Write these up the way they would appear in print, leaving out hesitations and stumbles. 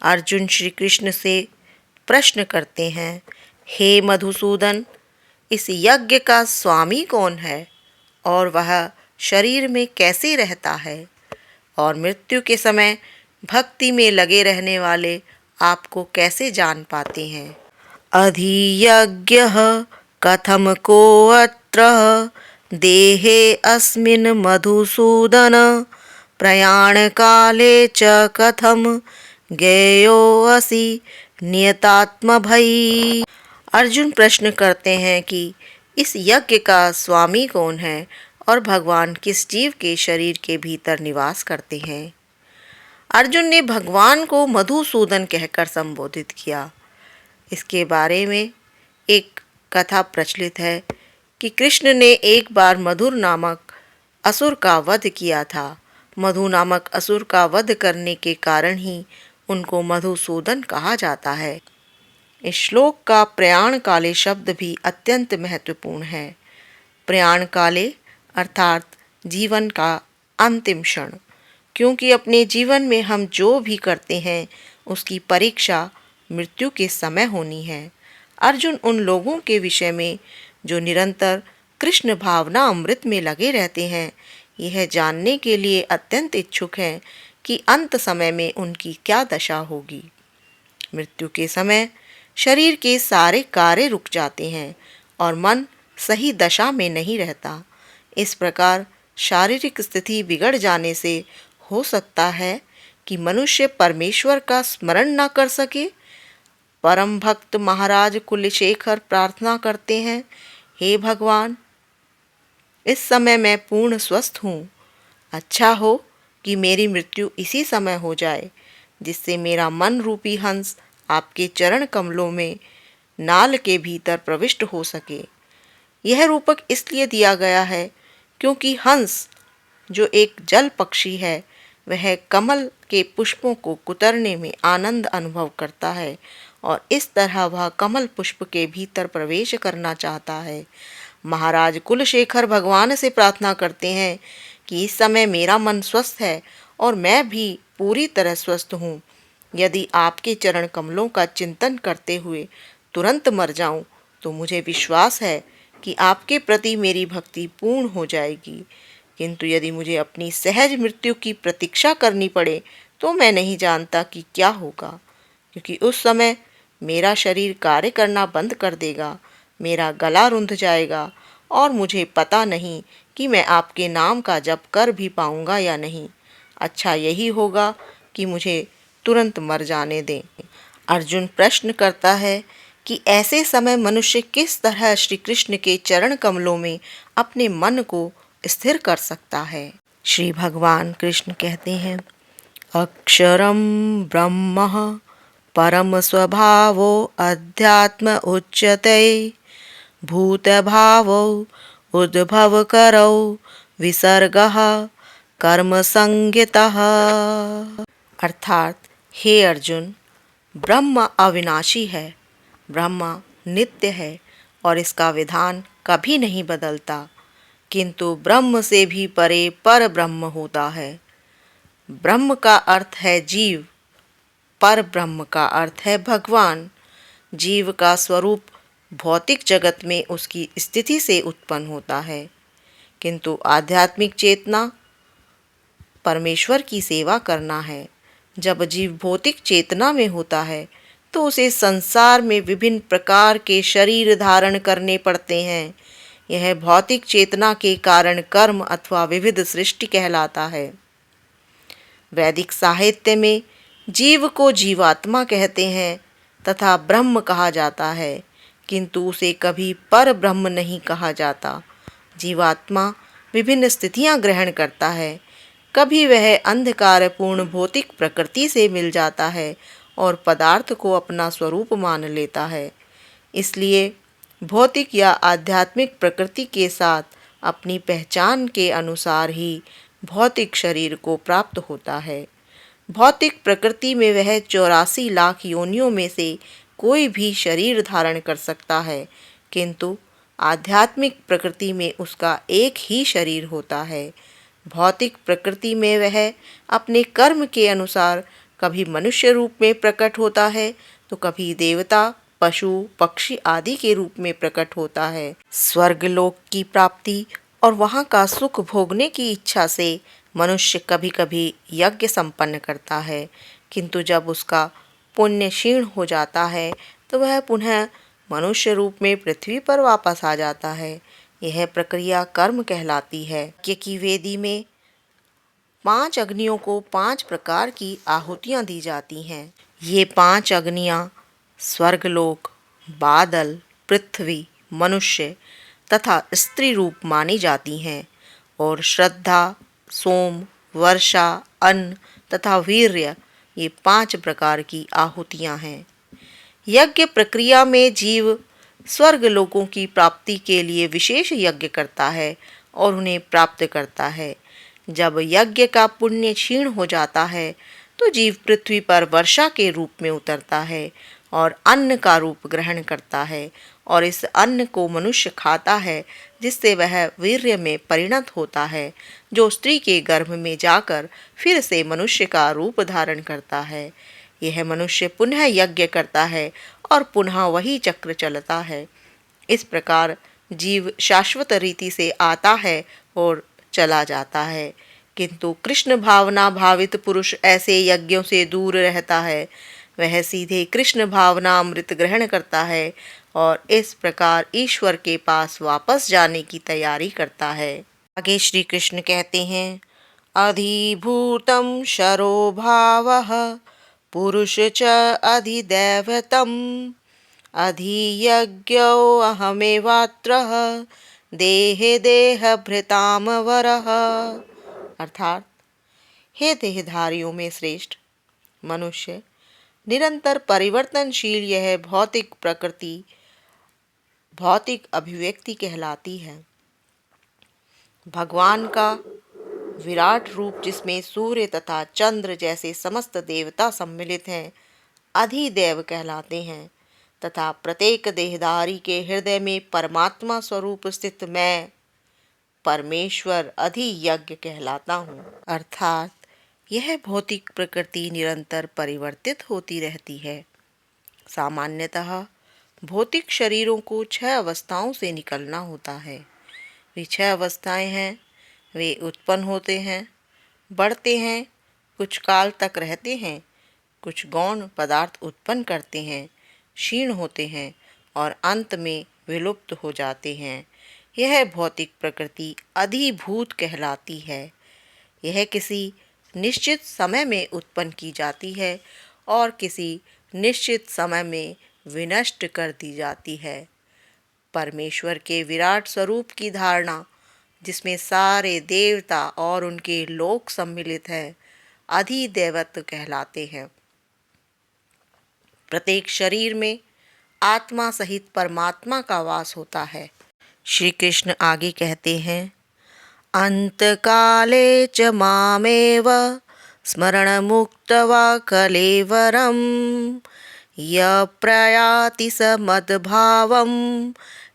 अर्जुन श्री कृष्ण से प्रश्न करते हैं, हे मधुसूदन, इस यज्ञ का स्वामी कौन है और वह शरीर में कैसे रहता है, और मृत्यु के समय भक्ति में लगे रहने वाले आपको कैसे जान पाते हैं। अधियज्ञः कथम कोऽत्र देहे अस्मिन् मधुसूदन, प्रयाण काले च कथम ज्ञेयोऽसि नियतात्मभयी। अर्जुन प्रश्न करते हैं कि इस यज्ञ का स्वामी कौन है और भगवान किस जीव के शरीर के भीतर निवास करते हैं। अर्जुन ने भगवान को मधुसूदन कहकर संबोधित किया। इसके बारे में एक कथा प्रचलित है कि कृष्ण ने एक बार मधुर नामक असुर का वध किया था। मधु नामक असुर का वध करने के कारण ही उनको मधुसूदन कहा जाता है। इस श्लोक का प्रयाण काले शब्द भी अत्यंत महत्वपूर्ण है। प्रयाण काले अर्थात जीवन का अंतिम क्षण, क्योंकि अपने जीवन में हम जो भी करते हैं उसकी परीक्षा मृत्यु के समय होनी है। अर्जुन उन लोगों के विषय में जो निरंतर कृष्ण भावना अमृत में लगे रहते हैं, यह जानने के लिए अत्यंत इच्छुक हैं कि अंत समय में उनकी क्या दशा होगी। मृत्यु के समय शरीर के सारे कार्य रुक जाते हैं और मन सही दशा में नहीं रहता। इस प्रकार शारीरिक स्थिति बिगड़ जाने से हो सकता है कि मनुष्य परमेश्वर का स्मरण न कर सके। परम भक्त महाराज कुलशेखर प्रार्थना करते हैं, हे भगवान, इस समय मैं पूर्ण स्वस्थ हूँ। अच्छा हो कि मेरी मृत्यु इसी समय हो जाए, जिससे मेरा मन रूपी हंस आपके चरण कमलों में नाल के भीतर प्रविष्ट हो सके। यह रूपक इसलिए दिया गया है क्योंकि हंस जो एक जल पक्षी है, वह कमल के पुष्पों को कुतरने में आनंद अनुभव करता है और इस तरह वह कमल पुष्प के भीतर प्रवेश करना चाहता है। महाराज कुलशेखर भगवान से प्रार्थना करते हैं कि इस समय मेरा मन स्वस्थ है और मैं भी पूरी तरह स्वस्थ हूँ। यदि आपके चरण कमलों का चिंतन करते हुए तुरंत मर जाऊं, तो मुझे विश्वास है कि आपके प्रति मेरी भक्ति पूर्ण हो जाएगी। किंतु यदि मुझे अपनी सहज मृत्यु की प्रतीक्षा करनी पड़े, तो मैं नहीं जानता कि क्या होगा, क्योंकि उस समय मेरा शरीर कार्य करना बंद कर देगा, मेरा गला रुंध जाएगा और मुझे पता नहीं कि मैं आपके नाम का जप कर भी पाऊंगा या नहीं। अच्छा यही होगा कि मुझे तुरंत मर जाने दें। अर्जुन प्रश्न करता है कि ऐसे समय मनुष्य किस तरह श्री कृष्ण के चरण कमलों में अपने मन को स्थिर कर सकता है। श्री भगवान कृष्ण कहते हैं, अक्षरम ब्रह्म परम स्वभावो अध्यात्म उच्यते, भूत भावो उद्भव करो विसर्गः कर्म संज्ञितः। अर्थात हे अर्जुन, ब्रह्म अविनाशी है, ब्रह्म नित्य है और इसका विधान कभी नहीं बदलता, किंतु ब्रह्म से भी परे पर ब्रह्म होता है। ब्रह्म का अर्थ है जीव, पर ब्रह्म का अर्थ है भगवान। जीव का स्वरूप भौतिक जगत में उसकी स्थिति से उत्पन्न होता है, किंतु आध्यात्मिक चेतना परमेश्वर की सेवा करना है। जब जीव भौतिक चेतना में होता है तो उसे संसार में विभिन्न प्रकार के शरीर धारण करने पड़ते हैं। यह भौतिक चेतना के कारण कर्म अथवा विविध सृष्टि कहलाता है। वैदिक साहित्य में जीव को जीवात्मा कहते हैं तथा ब्रह्म कहा जाता है, किंतु उसे कभी पर ब्रह्म नहीं कहा जाता। जीवात्मा विभिन्न स्थितियां ग्रहण करता है। कभी वह अंधकारपूर्ण भौतिक प्रकृति से मिल जाता है और पदार्थ को अपना स्वरूप मान लेता है। इसलिए भौतिक या आध्यात्मिक प्रकृति के साथ अपनी पहचान के अनुसार ही भौतिक शरीर को प्राप्त होता है। भौतिक प्रकृति में वह 84 लाख योनियों में से कोई भी शरीर धारण कर सकता है, किंतु आध्यात्मिक प्रकृति में उसका एक ही शरीर होता है। भौतिक प्रकृति में वह अपने कर्म के अनुसार कभी मनुष्य रूप में प्रकट होता है तो कभी देवता, पशु, पक्षी आदि के रूप में प्रकट होता है। स्वर्गलोक की प्राप्ति और वहाँ का सुख भोगने की इच्छा से मनुष्य कभी कभी यज्ञ संपन्न करता है, किंतु जब उसका पुण्य क्षीण हो जाता है तो वह पुनः मनुष्य रूप में पृथ्वी पर वापस आ जाता है। यह प्रक्रिया कर्म कहलाती है। यज्ञ की वेदी में 5 अग्नियों को 5 प्रकार की आहुतियाँ दी जाती हैं। ये 5 अग्नियाँ स्वर्गलोक, बादल, पृथ्वी, मनुष्य तथा स्त्री रूप मानी जाती हैं और श्रद्धा, सोम, वर्षा, अन्न तथा वीर्य ये 5 प्रकार की आहुतियाँ हैं। यज्ञ प्रक्रिया में जीव स्वर्ग लोकों की प्राप्ति के लिए विशेष यज्ञ करता है और उन्हें प्राप्त करता है। जब यज्ञ का पुण्य क्षीण हो जाता है तो जीव पृथ्वी पर वर्षा के रूप में उतरता है और अन्न का रूप ग्रहण करता है और इस अन्न को मनुष्य खाता है, जिससे वह वीर्य में परिणत होता है, जो स्त्री के गर्भ में जाकर फिर से मनुष्य का रूप धारण करता है। यह मनुष्य पुनः यज्ञ करता है और पुनः वही चक्र चलता है। इस प्रकार जीव शाश्वत रीति से आता है और चला जाता है, किंतु कृष्ण भावना भावित पुरुष ऐसे यज्ञों से दूर रहता है। वह सीधे कृष्ण भावना अमृत ग्रहण करता है और इस प्रकार ईश्वर के पास वापस जाने की तैयारी करता है। आगे श्री कृष्ण कहते हैं, अधिभूतं शरो भावः पुरुष च अधिदैवतम् अधियज्ञो अहमेवात्रः देहे देहभृताम वरः। अर्थात, हे देहधारियों में श्रेष्ठ मनुष्य, निरंतर परिवर्तनशील यह भौतिक प्रकृति भौतिक अभिव्यक्ति कहलाती है। भगवान का विराट रूप, जिसमें सूर्य तथा चंद्र जैसे समस्त देवता सम्मिलित हैं, अधिदेव कहलाते हैं तथा प्रत्येक देहधारी के हृदय में परमात्मा स्वरूप स्थित मैं परमेश्वर अधियज्ञ कहलाता हूँ। अर्थात यह भौतिक प्रकृति निरंतर परिवर्तित होती रहती है। सामान्यतः भौतिक शरीरों को 6 अवस्थाओं से निकलना होता है। वे 6 अवस्थाएं हैं। वे उत्पन्न होते हैं, बढ़ते हैं, कुछ काल तक रहते हैं, कुछ गौण पदार्थ उत्पन्न करते हैं, क्षीण होते हैं और अंत में विलुप्त हो जाते हैं। यह भौतिक प्रकृति अधिभूत कहलाती है। यह किसी निश्चित समय में उत्पन्न की जाती है और किसी निश्चित समय में विनष्ट कर दी जाती है। परमेश्वर के विराट स्वरूप की धारणा, जिसमें सारे देवता और उनके लोक सम्मिलित हैं, अधिदैवत्व कहलाते हैं। प्रत्येक शरीर में आत्मा सहित परमात्मा का वास होता है। श्री कृष्ण आगे कहते हैं, अंतकाले च मामेव स्मरण मुक्त्वा कलेवरम य प्रयाति स मद्भावम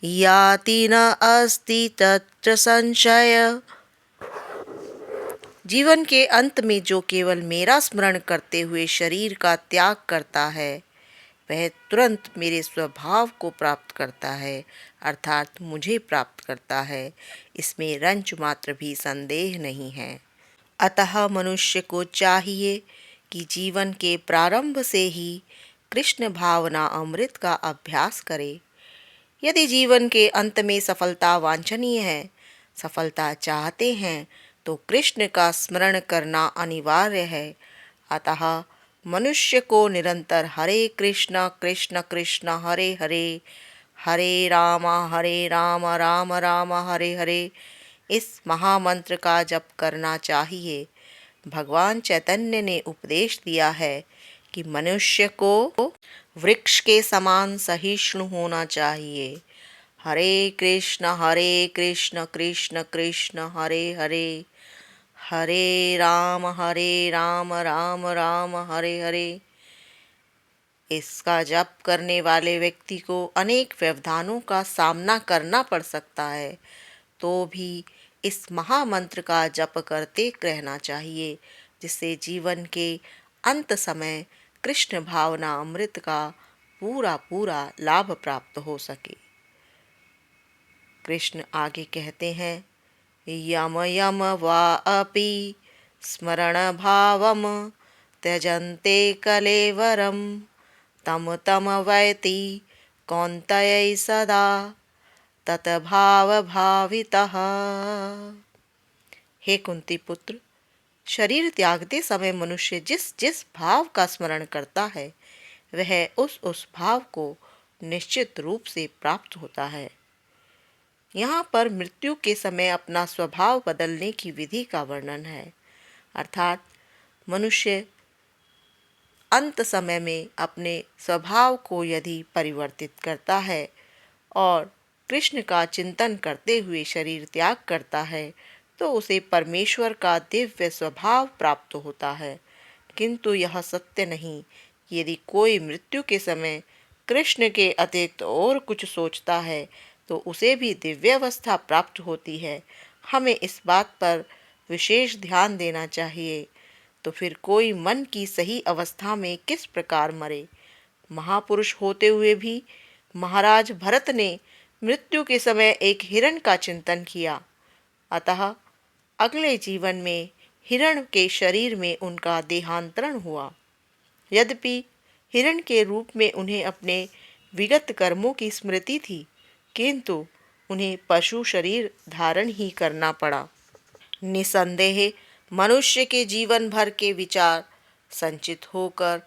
याति न अस्ति तत्र संशय। जीवन के अंत में जो केवल मेरा स्मरण करते हुए शरीर का त्याग करता है, वह तुरंत मेरे स्वभाव को प्राप्त करता है, अर्थात मुझे प्राप्त करता है। इसमें रंच मात्र भी संदेह नहीं है। अतः मनुष्य को चाहिए कि जीवन के प्रारंभ से ही कृष्ण भावना अमृत का अभ्यास करे। यदि जीवन के अंत में सफलता वांछनीय है, सफलता चाहते हैं, तो कृष्ण का स्मरण करना अनिवार्य है। अतः मनुष्य को निरंतर हरे कृष्ण कृष्ण कृष्ण हरे हरे, हरे राम राम राम हरे हरे इस महामंत्र का जप करना चाहिए। भगवान चैतन्य ने उपदेश दिया है कि मनुष्य को वृक्ष के समान सहिष्णु होना चाहिए। हरे कृष्ण कृष्ण कृष्ण हरे हरे, हरे राम राम राम हरे हरे। इसका जप करने वाले व्यक्ति को अनेक व्यवधानों का सामना करना पड़ सकता है, तो भी इस महामंत्र का जप करते रहना चाहिए, जिससे जीवन के अंत समय कृष्ण भावना अमृत का पूरा पूरा लाभ प्राप्त हो सके। कृष्ण आगे कहते हैं, यम यम वा अपि स्मरण भावम त्यजन्ते कलेवरम तम तम वैति कौन्तेय सदा तत भाव भावितः। हे कुंती पुत्र, शरीर त्यागते समय मनुष्य जिस जिस भाव का स्मरण करता है वह उस भाव को निश्चित रूप से प्राप्त होता है। यहाँ पर मृत्यु के समय अपना स्वभाव बदलने की विधि का वर्णन है, अर्थात मनुष्य अंत समय में अपने स्वभाव को यदि परिवर्तित करता है और कृष्ण का चिंतन करते हुए शरीर त्याग करता है तो उसे परमेश्वर का दिव्य स्वभाव प्राप्त होता है। किंतु यह सत्य नहीं कि यदि कोई मृत्यु के समय कृष्ण के अतिरिक्त और कुछ सोचता है तो उसे भी दिव्य अवस्था प्राप्त होती है। हमें इस बात पर विशेष ध्यान देना चाहिए। तो फिर कोई मन की सही अवस्था में किस प्रकार मरे। महापुरुष होते हुए भी महाराज भरत ने मृत्यु के समय एक हिरण का चिंतन किया, अतः अगले जीवन में हिरण के शरीर में उनका देहांतरण हुआ। यद्यपि हिरण के रूप में उन्हें अपने विगत कर्मों की स्मृति थी, किंतु उन्हें पशु शरीर धारण ही करना पड़ा। निसंदेह मनुष्य के जीवन भर के विचार संचित होकर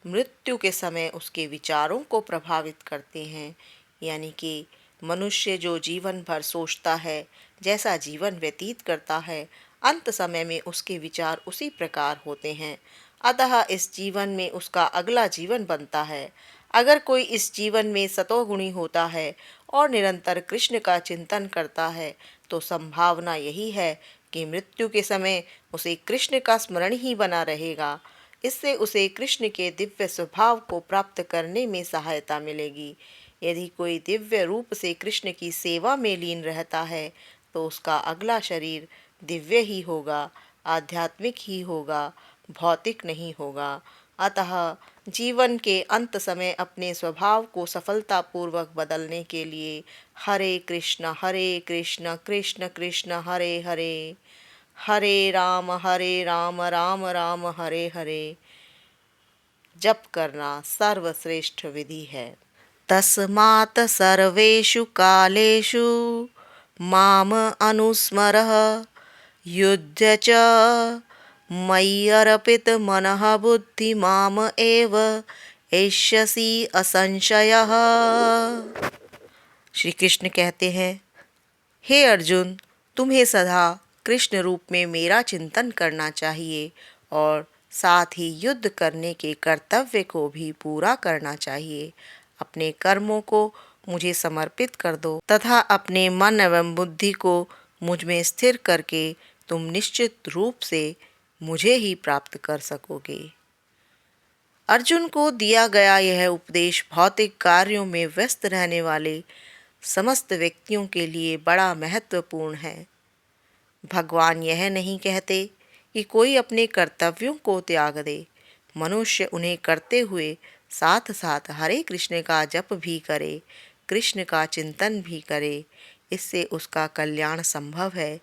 मृत्यु के समय उसके विचारों को प्रभावित करते हैं। यानी कि मनुष्य जो जीवन भर सोचता है, जैसा जीवन व्यतीत करता है, अंत समय में उसके विचार उसी प्रकार होते हैं। अतः इस जीवन में उसका अगला जीवन बनता है। अगर कोई इस जीवन में सतोगुणी होता है और निरंतर कृष्ण का चिंतन करता है तो संभावना यही है कि मृत्यु के समय उसे कृष्ण का स्मरण ही बना रहेगा। इससे उसे कृष्ण के दिव्य स्वभाव को प्राप्त करने में सहायता मिलेगी। यदि कोई दिव्य रूप से कृष्ण की सेवा में लीन रहता है तो उसका अगला शरीर दिव्य ही होगा, आध्यात्मिक ही होगा, भौतिक नहीं होगा। अतः जीवन के अंत समय अपने स्वभाव को सफलतापूर्वक बदलने के लिए हरे कृष्ण कृष्ण कृष्ण हरे हरे, हरे राम राम राम हरे हरे जप करना सर्वश्रेष्ठ विधि है। तस्मात् सर्वेषु कालेषु माम अनुस्मरः युध्य च मयि अर्पित मनः बुद्धि माम एव एष्यसि असंशयः। श्री कृष्ण कहते हैं, हे अर्जुन, तुम्हें सदा कृष्ण रूप में मेरा चिंतन करना चाहिए और साथ ही युद्ध करने के कर्तव्य को भी पूरा करना चाहिए। अपने कर्मों को मुझे समर्पित कर दो तथा अपने मन एवं बुद्धि को मुझ में स्थिर करके तुम निश्चित रूप से मुझे ही प्राप्त कर सकोगे। अर्जुन को दिया गया यह उपदेश भौतिक कार्यों में व्यस्त रहने वाले समस्त व्यक्तियों के लिए बड़ा महत्वपूर्ण है। भगवान यह नहीं कहते कि कोई अपने कर्तव्यों को त्याग दे। मनुष्य उन्हें करते हुए साथ साथ हरे कृष्ण का जप भी करे, कृष्ण का चिंतन भी करे। इससे उसका कल्याण संभव है।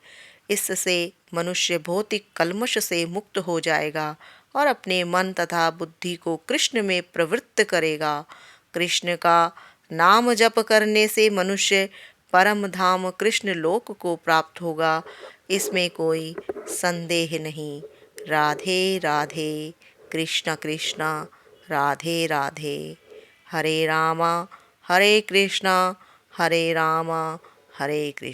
इससे मनुष्य भौतिक कल्मश से मुक्त हो जाएगा और अपने मन तथा बुद्धि को कृष्ण में प्रवृत्त करेगा। कृष्ण का नाम जप करने से मनुष्य परम धाम कृष्ण लोक को प्राप्त होगा, इसमें कोई संदेह नहीं। राधे राधे, कृष्ण कृष्ण, राधे राधे। हरे रामा हरे कृष्णा, हरे रामा हरे कृष्ण।